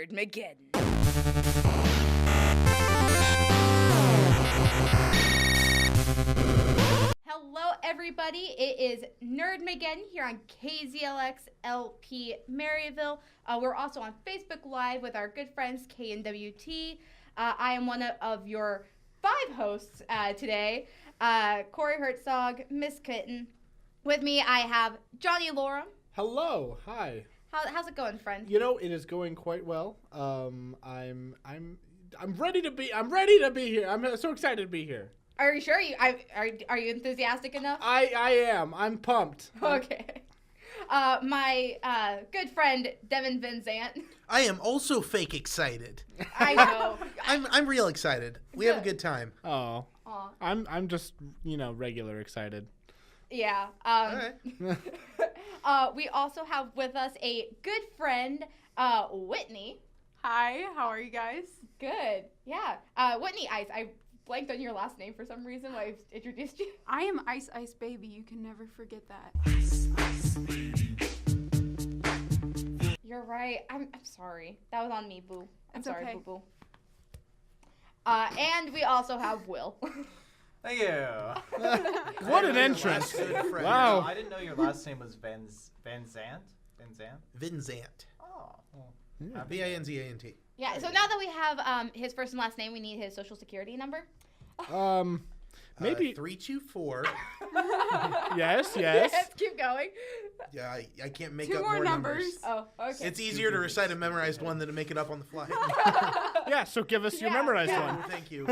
Nerdmageddon. Hello, everybody. It is Nerdmageddon here on KZLX LP Maryville. We're also on Facebook Live with our good friends KNWT. I am one of your 5 hosts today. Corey Herzog, Miss Kitten. With me, I have Johnny Lorem. Hello. Hi. How's it going, friend? You know, it is going quite well. I'm ready to be here. I'm so excited to be here. Are you sure? Are you enthusiastic enough? I am. I'm pumped. Okay. My good friend Devin Van Zant. I am also fake excited. I know. I'm real excited. We have a good time. Oh. I'm just, regular excited. Yeah. All right. We also have with us a good friend, Whitney. Hi, how are you guys? Good. Yeah. Whitney Ice. I blanked on your last name for some reason when I introduced you. I am Ice Ice Baby. You can never forget that. You're right. I'm sorry. That was on me, boo. I'm sorry, okay. boo boo. And we also have Will. Thank you. What an entrance. Wow. I didn't know your last name was Van Zant. Vincent. Oh. Well, Yeah. Vinzant. Yeah. So now that we have his first and last name, we need his social security number. Maybe. 324. Yes. Keep going. Yeah, I can't make 2 up more numbers. Oh, okay. It's easier to recite a memorized one than to make it up on the fly. Yeah. So give us your memorized yeah. one. Thank you.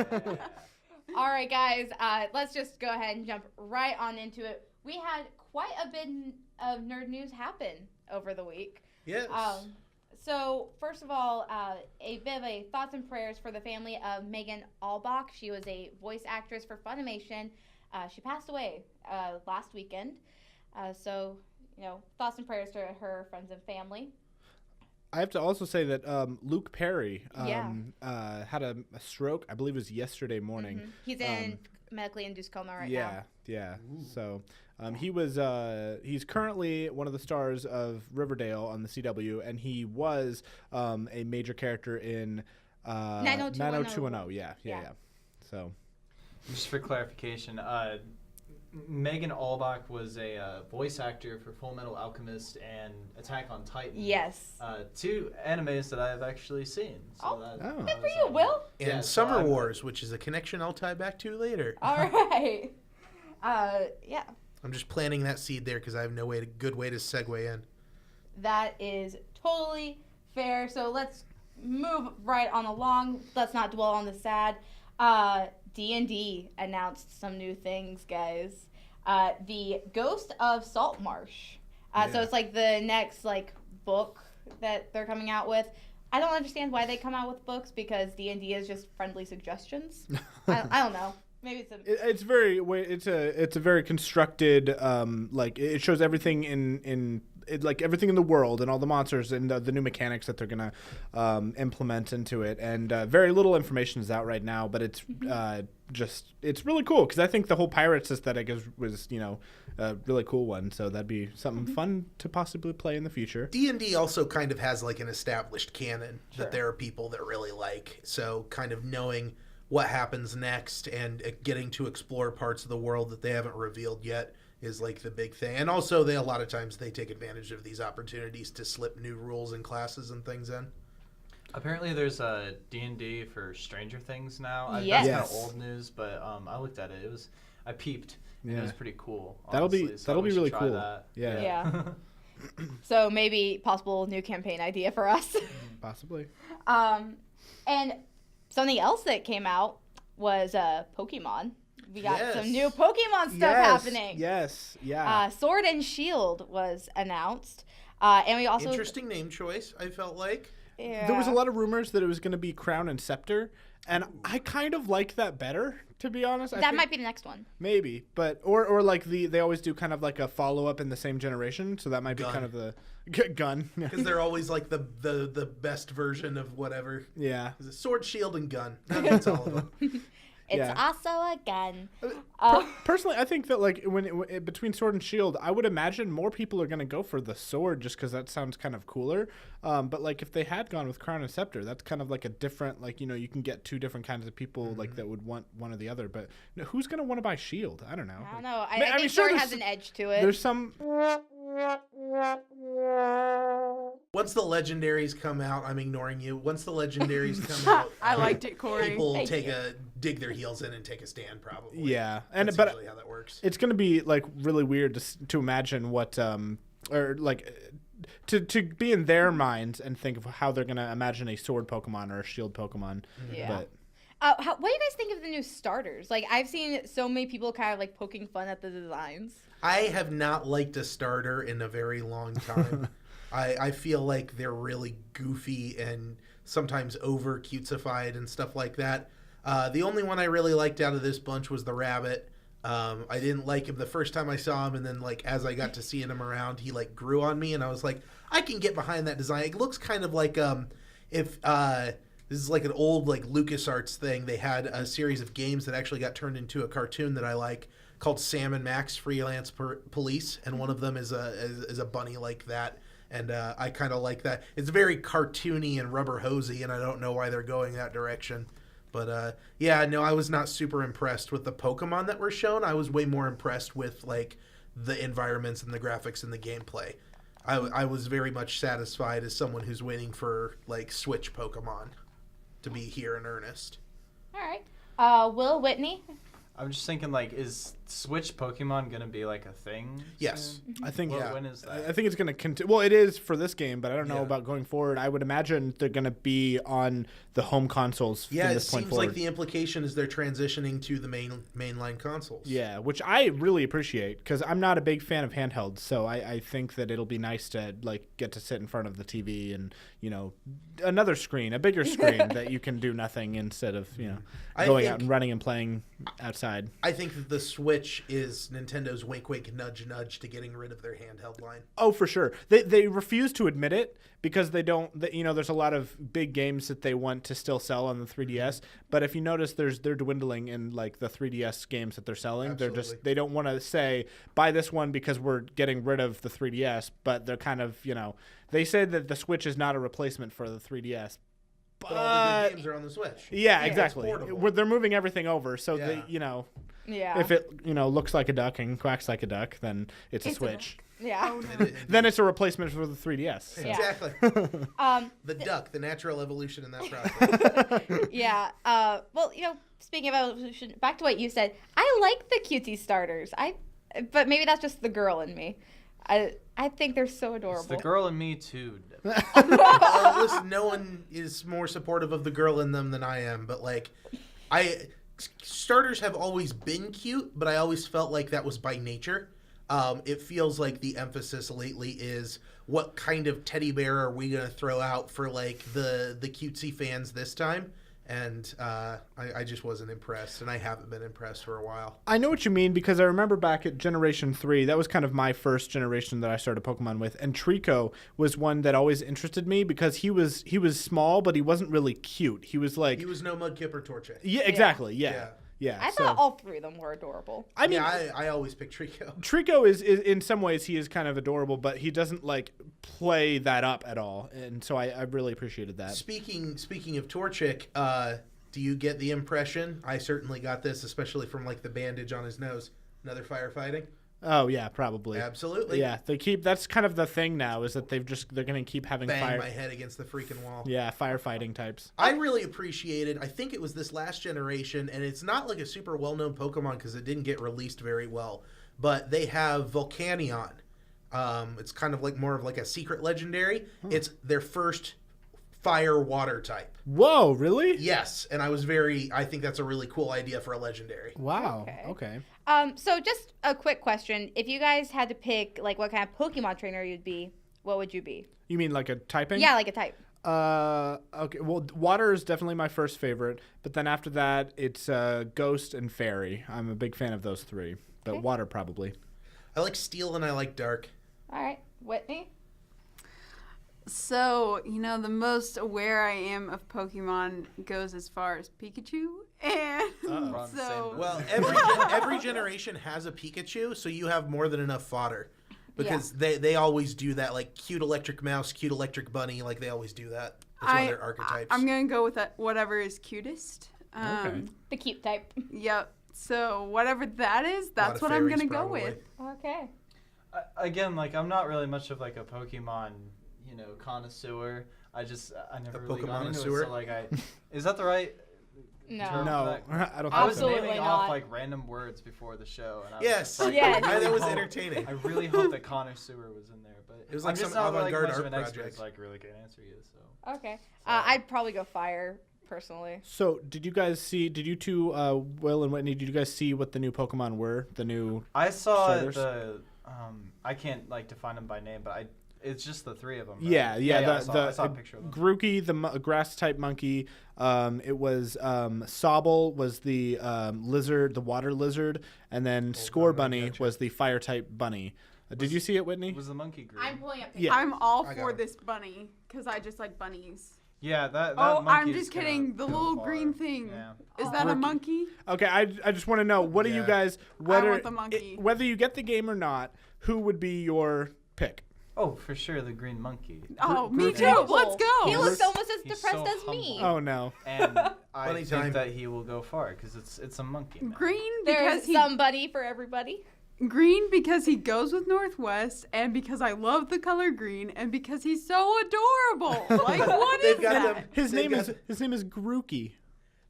All right, guys. Let's just go ahead and jump right on into it. We had quite a bit of nerd news happen over the week. Yes. So, first of all, a bit of a thoughts and prayers for the family of Megan Albach. She was a voice actress for Funimation. She passed away last weekend. So, thoughts and prayers to her friends and family. I have to also say that Luke Perry Yeah. had a stroke. I believe it was yesterday morning. Mm-hmm. He's in medically induced coma right now. Yeah. So he's currently one of the stars of Riverdale on the CW, and he was a major character in 90210. Yeah. So just for clarification, Megan Albach was a voice actor for Full Metal Alchemist and Attack on Titan. Yes. 2 animes that I have actually seen. So Good for you, Will. And Summer Wars, which is a connection I'll tie back to later. All right. Yeah. I'm just planting that seed there because I have no good way to segue in. That is totally fair. So let's move right on along. Let's not dwell on the sad. D&D announced some new things, guys. The Ghost of Saltmarsh. So it's like the next book that they're coming out with. I don't understand why they come out with books because D&D is just friendly suggestions. I don't know. Maybe it's it's a very constructed it shows everything in everything in the world and all the monsters and the new mechanics that they're gonna implement into it, and very little information is out right now, but it's it's really cool because I think the whole pirates aesthetic was a really cool one, so that'd be something fun to possibly play in the future. D&D also kind of has an established canon that there are people that really like, so kind of knowing what happens next and getting to explore parts of the world that they haven't revealed yet is the big thing. And also a lot of times they take advantage of these opportunities to slip new rules and classes and things in. Apparently there's a D&D for Stranger Things now. Yes. That's kind of old news, but I looked at it. I peeped. Yeah. It was pretty cool. Honestly. That'll be really cool. That. Yeah. So maybe possible new campaign idea for us. Possibly. And something else that came out was Pokemon. We got some new Pokemon stuff happening. Yes, yeah. Sword and Shield was announced. And we also... Interesting name choice, I felt like. Yeah. There was a lot of rumors that it was going to be Crown and Scepter, and I kind of like that better, to be honest. That might be the next one. Maybe, but or they always do kind of like a follow-up in the same generation, so that might be kind of the gun. Because they're always the best version of whatever. Yeah. It's a sword, shield, and gun. That's all of them. It's Yeah. also a gun. Personally, I think that like between Sword and Shield, I would imagine more people are going to go for the sword just because that sounds kind of cooler. But like if they had gone with Crown and Scepter, that's kind of like a different like you can get two different kinds of people like that would want one or the other. But who's going to want to buy Shield? I don't know. I don't know. I mean, think sure, Sword there's- has an edge to it. There's some. Once the legendaries come out, I'm ignoring you. Once the legendaries come out, I liked it, Corey. people Thank you. dig their heels in and take a stand, probably. Yeah, That's but usually how that works. it's going to be like really weird to imagine what or like to be in their minds and think of how they're going to imagine a sword Pokemon or a shield Pokemon. Yeah. But What do you guys think of the new starters? Like, I've seen so many people kind of like poking fun at the designs. I have not liked a starter in a very long time. I feel like they're really goofy and sometimes over cutesified and stuff like that. The only one I really liked out of this bunch was the rabbit. I didn't like him the first time I saw him, and then like as I got to seeing him around, he like grew on me, and I was like, I can get behind that design. It looks kind of like if this is like an old like LucasArts thing. They had a series of games that actually got turned into a cartoon that I like called Sam and Max Freelance Police, and one of them is a bunny like that. And I kind of like that. It's very cartoony and rubber hosey, and I don't know why they're going that direction. But yeah, no, I was not super impressed with the Pokemon that were shown. I was way more impressed with like the environments and the graphics and the gameplay. I was very much satisfied as someone who's waiting for like Switch Pokemon to be here in earnest. All right. Will Whitney? I'm just thinking, like, is Switch Pokemon gonna be like a thing? Yes. soon? I think When is that? I think it's going to continue. Well, it is for this game, but I don't know Yeah. about going forward. I would imagine they're going to be on the home consoles Yeah, from it this point seems forward. like the implication is they're transitioning to the mainline consoles. Yeah, which I really appreciate because I'm not a big fan of handhelds, so I think that it'll be nice to like get to sit in front of the TV and another screen, a bigger screen that you can do nothing instead of I going think- out and running and playing outside. I think that the Switch is Nintendo's wink, wink, nudge, nudge to getting rid of their handheld line. Oh, for sure. They refuse to admit it because they don't. There's a lot of big games that they want to still sell on the 3DS. But if you notice, they're dwindling in like the 3DS games that they're selling. Absolutely. They don't want to say buy this one because we're getting rid of the 3DS. But they're kind of they say that the Switch is not a replacement for the 3DS. But all the good games are on the Switch. Yeah, it's exactly. portable. They're moving everything over, so Yeah. Yeah. if it looks like a duck and quacks like a duck, then it's a It's a Switch. yeah. Then it's a replacement for the 3DS. Yeah. Exactly. Um. The duck, the natural evolution in that process. Yeah. Well, speaking of evolution, back to what you said. I like the cutesy starters. But maybe that's just the girl in me. I think they're so adorable. It's the girl in me too. Listen, no one is more supportive of the girl in them than I am, but like, starters have always been cute, but I always felt like that was by nature. It feels like the emphasis lately is what kind of teddy bear are we going to throw out for like the cutesy fans this time? And I just wasn't impressed, and I haven't been impressed for a while. I know what you mean because I remember back at Generation 3, that was kind of my first generation that I started Pokemon with, and Trico was one that always interested me because he was small, but he wasn't really cute. He was like... He was no Mudkip or Torchic. Yeah, exactly, yeah. I thought all three of them were adorable. I mean, yeah, I always pick Trico. Trico is in some ways he is kind of adorable, but he doesn't like play that up at all, and so I really appreciated that. Speaking of Torchic, do you get the impression? I certainly got this, especially from like the bandage on his nose. Another firefighting. Oh yeah, probably. Absolutely. Yeah, that's kind of the thing now is that they're going to keep having Bang my head against the freaking wall. Yeah, firefighting types. I really appreciated, I think it was this last generation, and it's not like a super well-known Pokemon because it didn't get released very well, but they have Volcanion. It's kind of like more of like a secret legendary. It's their first fire-water type. Whoa, really? Yes, and I think that's a really cool idea for a legendary. Wow. Okay. Okay. So just a quick question. If you guys had to pick like what kind of Pokemon trainer you'd be, what would you be? You mean like a typing? Yeah, like a type. Okay. Well, water is definitely my first favorite, but then after that, it's ghost and fairy. I'm a big fan of those three, but Okay. water probably. I like steel and I like dark. All right. Whitney? So, the most aware I am of Pokemon goes as far as Pikachu. And Uh-oh. We're on the So- same boat. Well, every generation has a Pikachu, so you have more than enough fodder. Because they always do that, like cute electric mouse, cute electric bunny, like they always do that. That's one of their archetypes. I'm going to go with whatever is cutest. Okay. The cute type. Yep. So whatever that is, A lot that's of what I'm fairies, going to go probably. with. Okay. Again, like I'm not really much of like a Pokemon, connoisseur. I never really got into it. Pokemon-noisseur? So like is that the right? No. term No, for that? I don't I think was so. Absolutely naming not. off like random words before the show, and I was Yes. just like, Yes. I really That was hope- entertaining. I really hope that connoisseur was in there, but It was I'm like just some not like avant-garde much of an art expert, project. so I really can't answer you. So Okay. I'd probably go fire, personally. So, did you two, Will and Whitney, did you guys see what the new Pokemon were? The new. I saw Starters? I can't like define them by name, but it's just the three of them. Right? Yeah. I saw a picture of them. Grookey, the grass type monkey. It was Sobble was the lizard, the water lizard, and then Score Bunny gotcha. was the fire type bunny. Did you see it, Whitney? Was the monkey green? I'm pulling up. Yeah. I'm all I got for it. this bunny because I just like bunnies. Yeah, that Oh, I'm monkey's just gonna kidding. The go little far. green thing. Yeah. Is that a Grookey. monkey? Okay, I just want to know what do you Yeah. guys whether want the monkey. whether you get the game or not, who would be your pick? Oh, for sure, the green monkey. Oh, me Grookey. too. Let's go. He looks almost as He's depressed so as me. humble. Oh no. And I Funny think time. that he will go far because it's a monkey. Man. Green There's because he somebody for everybody. green because he goes with Northwest, and because I love the color green, and because he's so adorable. Like what They've is got that? them- His They've name is Grookey.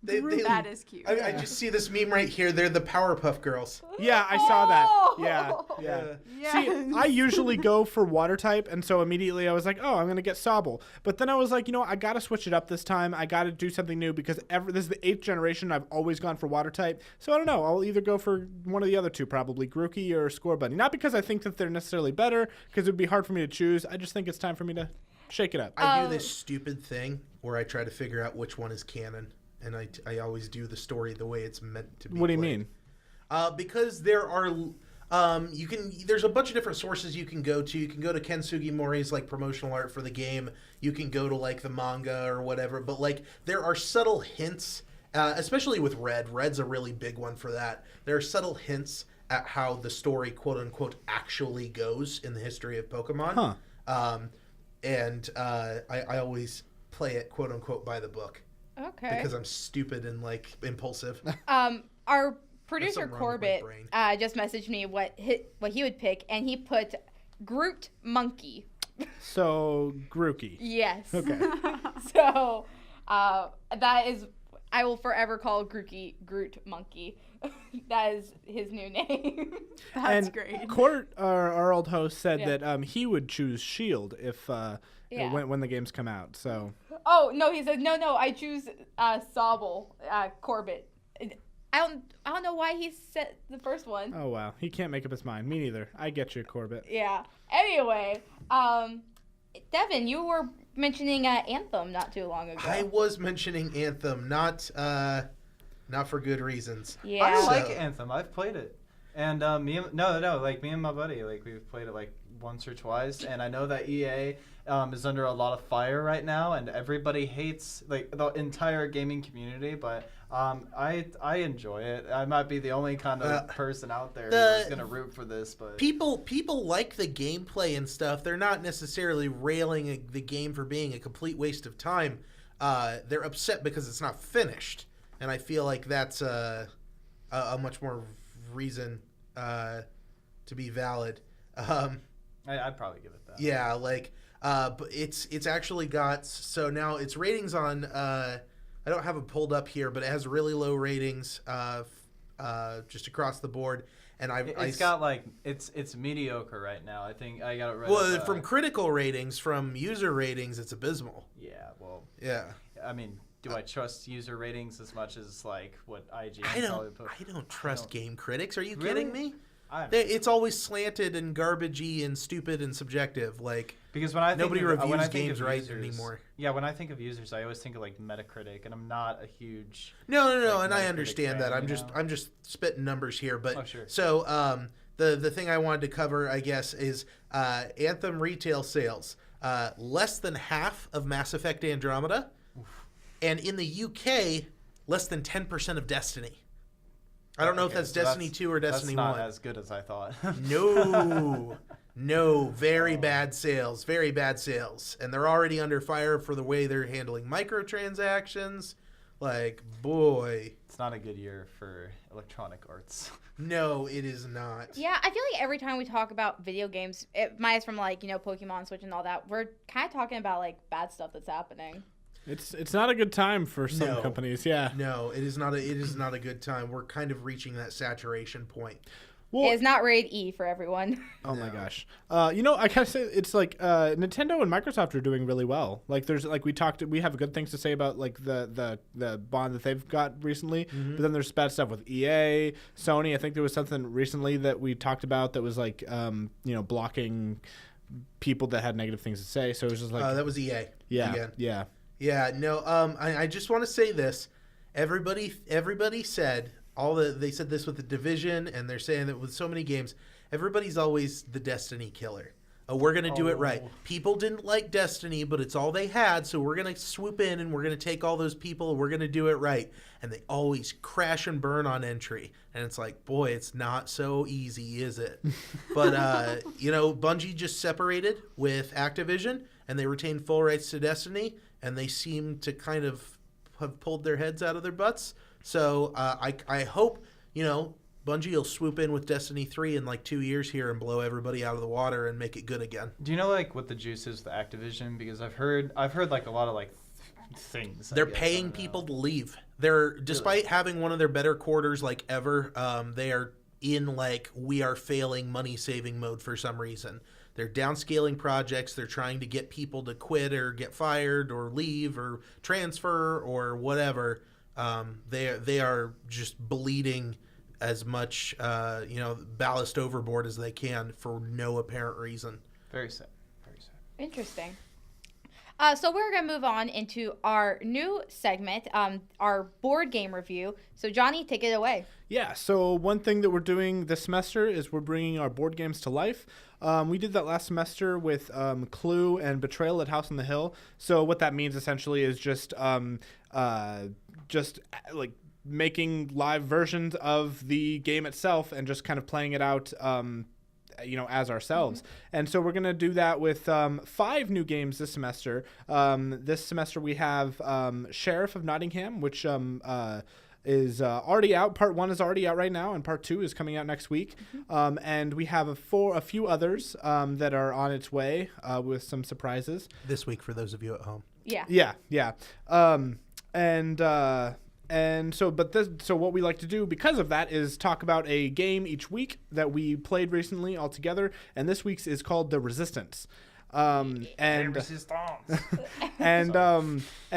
They- That is cute. I just see this meme right here. They're the Powerpuff Girls. Yeah, I saw that. Oh. Yeah. Yes. See, I usually go for water type, and so immediately I was like, oh, I'm going to get Sobble. But then I was like, I got to switch it up this time. I got to do something new because this is the 8th generation. I've always gone for water type. So I don't know. I'll either go for one of the other two, probably Grookey or Score Bunny. Not because I think that they're necessarily better, because it would be hard for me to choose. I just think it's time for me to shake it up. I do this stupid thing where I try to figure out which one is canon, and I always do the story the way it's meant to be. What do you played. mean? Because there are there's a bunch of different sources you can go to. You can go to Ken Sugimori's like promotional art for the game. You can go to like the manga or whatever. But like there are subtle hints, especially with Red. Red's a really big one for that. There are subtle hints at how the story, quote unquote, actually goes in the history of Pokemon. Huh. And I always play it, quote unquote, by the book Okay. because I'm stupid and like impulsive. Our producer something wrong with my Corbett brain. just messaged me what he would pick, and he put Groot monkey. So, Grookey. Yes. Okay. So that is, I will forever call Groot monkey. That is his new name. That's and great. Court, our old host, said Yeah. that he would chouse Shield if Yeah. when the games come out. So Oh no, he said no. I choose Sobble, Corbett. I don't know why he said the first one. oh wow, he can't make up his mind. Me neither. I get you, Corbett. Yeah. Anyway, Devin, you were mentioning Anthem not too long ago. I was mentioning Anthem, not for good reasons. Yeah. I like So- Anthem. I've played it, and me and my buddy, like we've played it like once or twice, and I know that EA is under a lot of fire right now, and everybody hates like the entire gaming community. But I enjoy it. I might be the only kind of person out there who's gonna root for this, but People like the gameplay and stuff. They're not necessarily railing the game for being a complete waste of time. They're upset because it's not finished, and I feel like that's a much more reason to be valid. I'd probably give it that. Yeah, like, but it's actually got, so now its ratings on, I don't have it pulled up here, but it has really low ratings, just across the board. And It's got like it's mediocre right now. I think I got it right. well, from critical ratings, from user ratings, it's abysmal. Yeah, well, Yeah. I mean, do I trust user ratings as much as like what IGN I probably put? don't trust game critics. Are you Really? kidding me? I'm- It's always slanted and garbagey and stupid and subjective. Like, Because when I think nobody of, reviews when I think games of right users, anymore. Yeah, when I think of users, I always think of like Metacritic, and I'm not a huge. no, Like and I Metacritic understand that. fan, I'm you just know? I'm just spitting numbers here, but Oh, sure. so the thing I wanted to cover, I guess, is Anthem retail sales less than half of Mass Effect Andromeda, and in the UK less than 10% of Destiny. I don't know if that's so Destiny 2 or Destiny 1. That's not as good as I thought. No, very bad sales, very bad sales. And they're already under fire for the way they're handling microtransactions. Like, boy. It's not a good year for Electronic Arts. No, it is not. Yeah, I feel like every time we talk about video games, minus from like, Pokemon Switch and all that, we're kind of talking about like bad stuff that's happening. It's not a good time for some companies, yeah. No, it is not a good time. We're kind of reaching that saturation point. Well, It's not rated E for everyone. Oh my gosh. I gotta say it's like Nintendo and Microsoft are doing really well. Like there's like we have good things to say about like the bond that they've got recently, but then there's bad stuff with EA, Sony. I think there was something recently that we talked about that was like blocking people that had negative things to say. So it was just like that was EA. Yeah. Again. Yeah. Yeah, no, I just want to say this. Everybody said they said this with the Division, and they're saying that with so many games, everybody's always the Destiny killer. Oh, we're going to do it right. People didn't like Destiny, but it's all they had, so we're going to swoop in and we're going to take all those people and we're going to do it right. And they always crash and burn on entry. And it's like, boy, it's not so easy, is it? But, Bungie just separated with Activision, and they retained full rights to Destiny, and they seem to kind of have pulled their heads out of their butts. So I hope, Bungie will swoop in with Destiny 3 in like 2 years here and blow everybody out of the water and make it good again. Do you know like what the juice is with Activision? Because I've heard like a lot of like things. They're paying people to leave. Despite having one of their better quarters like ever, they are in like we are failing money saving mode for some reason. They're downscaling projects. They're trying to get people to quit or get fired or leave or transfer or whatever. They are just bleeding as much ballast overboard as they can for no apparent reason. Very sad. Very sad. Interesting. So we're going to move on into our new segment, our board game review. So Johnny, take it away. Yeah, so one thing that we're doing this semester is we're bringing our board games to life. We did that last semester with Clue and Betrayal at House on the Hill. So what that means essentially is just like making live versions of the game itself and just kind of playing it out as ourselves. And so we're going to do that with 5 new games this semester. This semester we have Sheriff of Nottingham, which is already out. Part 1 is already out right now, and Part 2 is coming out next week. And we have a few others that are on its way with some surprises. This week for those of you at home. Yeah. Yeah. So what we like to do because of that is talk about a game each week that we played recently all together, and this week's is called The Resistance. And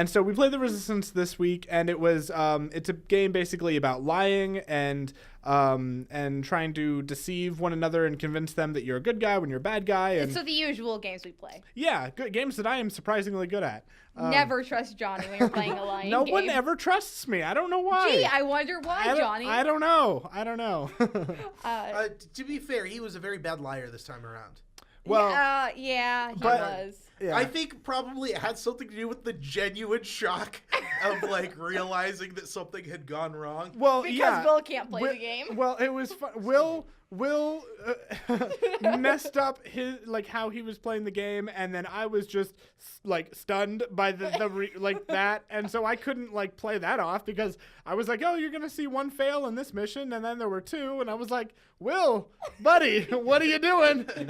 so we played The Resistance this week, and it was it's a game basically about lying and trying to deceive one another and convince them that you're a good guy when you're a bad guy. And so the usual games we play. Yeah, good games that I am surprisingly good at. Never trust Johnny when you're playing a lying no game. one ever trusts me. I don't know why. Gee, I wonder why, Johnny. I don't know. To be fair, he was a very bad liar this time around. Well, he was. Yeah. I think probably it had something to do with the genuine shock of like realizing that something had gone wrong. Well, because Will can't play the game. Well, it was Will messed up his how he was playing the game, and then I was just stunned by that, and so I couldn't play that off because I was like, oh, you're gonna see one fail in this mission, and then there were 2, and I was like, Will, buddy, what are you doing? You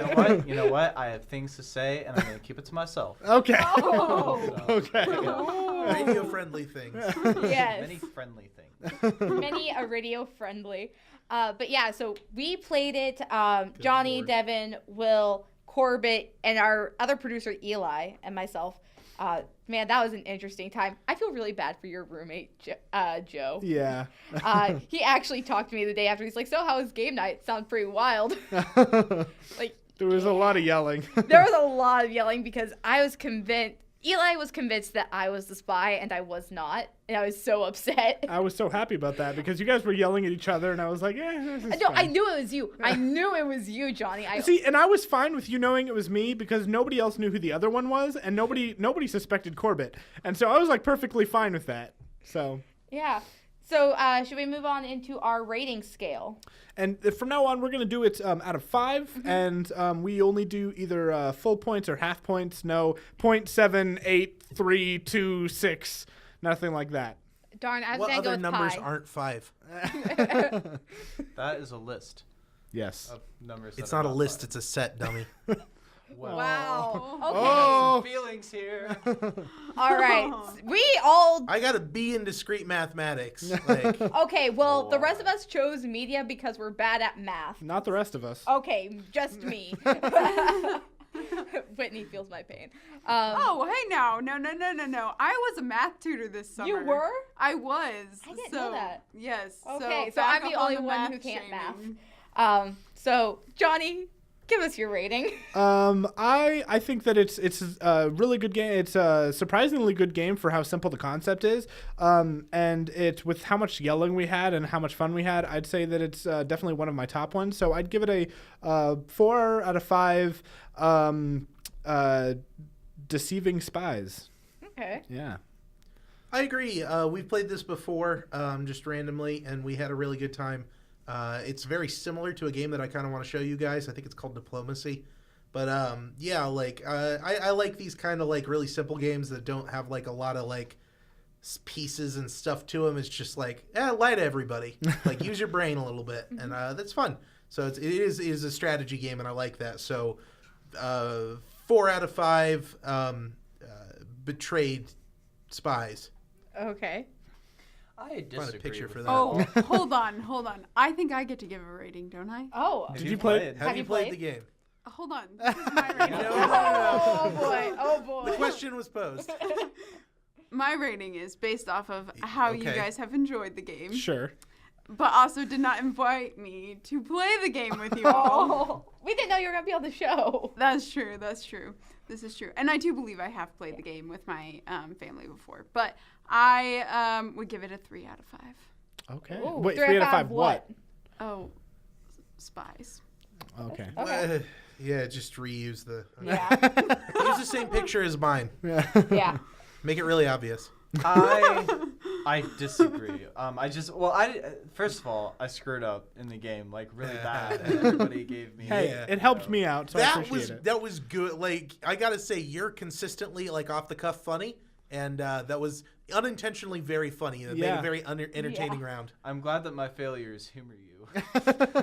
know what? I have things to say, and I'm gonna keep it to myself. Okay. Oh. Okay. Radio friendly things. Yes. Many friendly things. Many radio friendly. But yeah, so we played it. Johnny, Lord. Devin, Will, Corbett, and our other producer Eli and myself. Man, that was an interesting time. I feel really bad for your roommate, Joe. Yeah. He actually talked to me the day after. He's like, "So how was game night? Sounds pretty wild." There was a lot of yelling. There was a lot of yelling because I was convinced. Eli was convinced that I was the spy, and I was not, and I was so upset. I was so happy about that because you guys were yelling at each other, and I was like, this is fine. I knew it was you. I knew it was you, Johnny. See, and I was fine with you knowing it was me because nobody else knew who the other one was, and nobody suspected Corbett, and so I was perfectly fine with that. So Yeah. So should we move on into our rating scale? And from now on, we're going to do it out of 5, and we only do either full points or half points. No, 0.7, 8, 3, 2, 6, nothing like that. Darn, I was What going to go other with numbers pi. aren't 5? That is a list Yes. of numbers. It's that are not a list, five. it's a set, dummy. Well, Wow. Okay. Oh. feelings here. All right. We all. I got a B in discrete mathematics. Like, Okay, well, the rest of Lord. us chose media because we're bad at math. Not the rest of us. Okay, just me. Whitney feels my pain. Oh, hey now. No. I was a math tutor this summer. You were? I was. I didn't know that. Yes. Okay, so back I'm the up on only one who math can't shaming. math. So, Johnny, give us your rating. I think that it's a really good game. It's a surprisingly good game for how simple the concept is. And it with how much yelling we had and how much fun we had, I'd say that it's definitely one of my top ones. So I'd give it a 4 out of 5. Deceiving Spies. Okay. Yeah. I agree. We've played this before, just randomly, and we had a really good time. It's very similar to a game that I kind of want to show you guys. I think it's called Diplomacy. But yeah, like I like these kind of like really simple games that don't have like a lot of like pieces and stuff to them. It's just like lie to everybody, like use your brain a little bit, and that's fun. So it is a strategy game, and I like that. So 4 out of 5 betrayed spies. Okay. I disagree. Find a picture with for you. that. Oh, hold on. I think I get to give a rating, don't I? Oh. Did you play? Have you played the game? Hold on. This is my rating. Oh boy. Oh boy. The question was posed. My rating is based off of how you Okay. guys have enjoyed the game, Sure. but also did not invite me to play the game with you all. Oh, we didn't know you were gonna be on the show. That's true. This is true. And I do believe I have played the game with my family before. But I would give it a 3 out of 5. Okay. Ooh, Wait, 3 3 out of 5 what? Oh, spies. Okay. Okay. Yeah, just reuse the Yeah. use the same picture as mine. Yeah. Make it really obvious. I disagree. First of all, I screwed up in the game like really bad, and everybody gave me. Hey, Yeah. it helped me out, so I appreciate it. That was good. Like I gotta say, you're consistently like off the cuff funny, and that was unintentionally very funny. It made Yeah. a very entertaining Yeah. round. I'm glad that my failures humor you.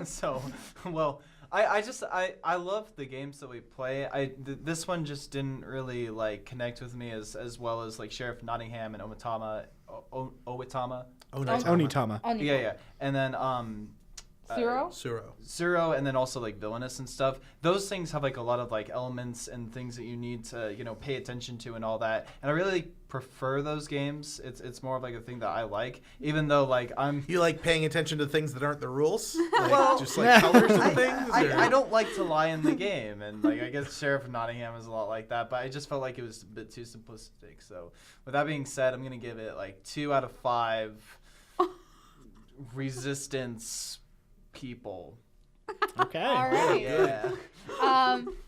So, well, I love the games that we play. This one just didn't really like connect with me as well as like Sheriff Nottingham and Omitama. Onitama. Yeah. And then Zero? Zero, and then also like Villainous and stuff. Those things have like a lot of like elements and things that you need to pay attention to and all that. And I really prefer those games. It's more of like a thing that I like, even though like You like paying attention to things that aren't the rules, like, Well, just like colors and things. or- I don't like to lie in the game, and like I guess Sheriff of Nottingham is a lot like that, but I just felt like it was a bit too simplistic. So with that being said, I'm gonna give it like 2 out of 5 resistance people. Okay. All right. Yeah.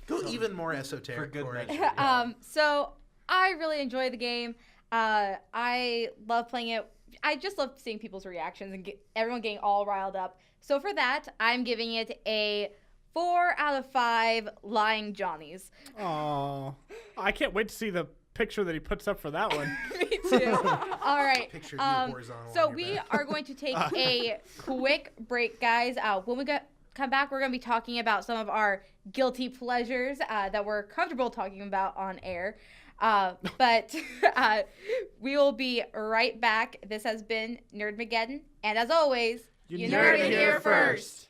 Go even more esoteric. For good Corey. measure. So I really enjoy the game. I love playing it. I just love seeing people's reactions and everyone getting all riled up. So for that, I'm giving it a 4 out of 5 lying Johnnies. Aw. I can't wait to see the picture that he puts up for that one. Me too. All right. Picture of you horizontal So on your we back. are going to take a quick break, guys. When we come back, we're going to be talking about some of our guilty pleasures that we're comfortable talking about on air. But we will be right back. This has been Nerdmageddon. And as always, You nerd it here first.